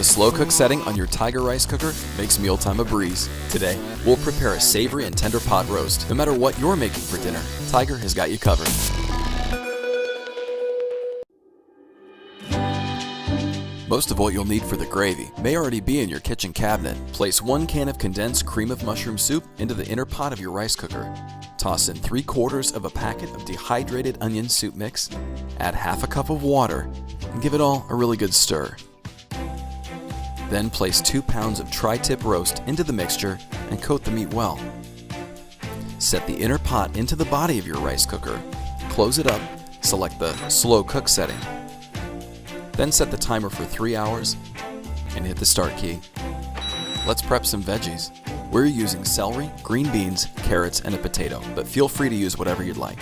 slow cook setting on your Tiger rice cooker makes mealtime a breeze. Today, we'll prepare a savory and tender pot roast. No matter what you're making for dinner, Tiger has got you covered. Most of what you'll need for the gravy may already be in your kitchen cabinet. Place 1 can of condensed cream of mushroom soup into the inner pot of your rice cooker. Toss in 3/4 of a packet of dehydrated onion soup mix, add half a cup of water, and give it all a really good stir. Then place 2 pounds of tri-tip roast into the mixture and coat the meat well. Set the inner pot into the body of your rice cooker, close it up, select the slow cook setting. Then set the timer for 3 hours and hit the start key. Let's prep some veggies. We're using celery, green beans, carrots, and a potato, but feel free to use whatever you'd like.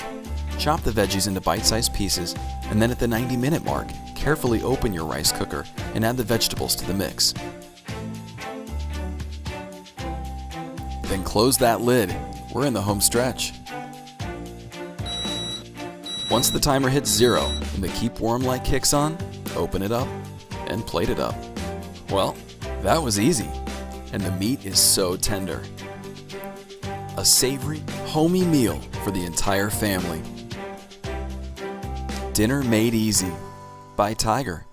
Chop the veggies into bite-sized pieces, and then at the 90-minute mark, carefully open your rice cooker and add the vegetables to the mix. Then close that lid. We're in the home stretch. Once the timer hits 0 and the keep warm light kicks on, open it up and plate it up. Well, that was easy, and the meat is so tender. A savory, homey meal for the entire family. Dinner made easy by Tiger.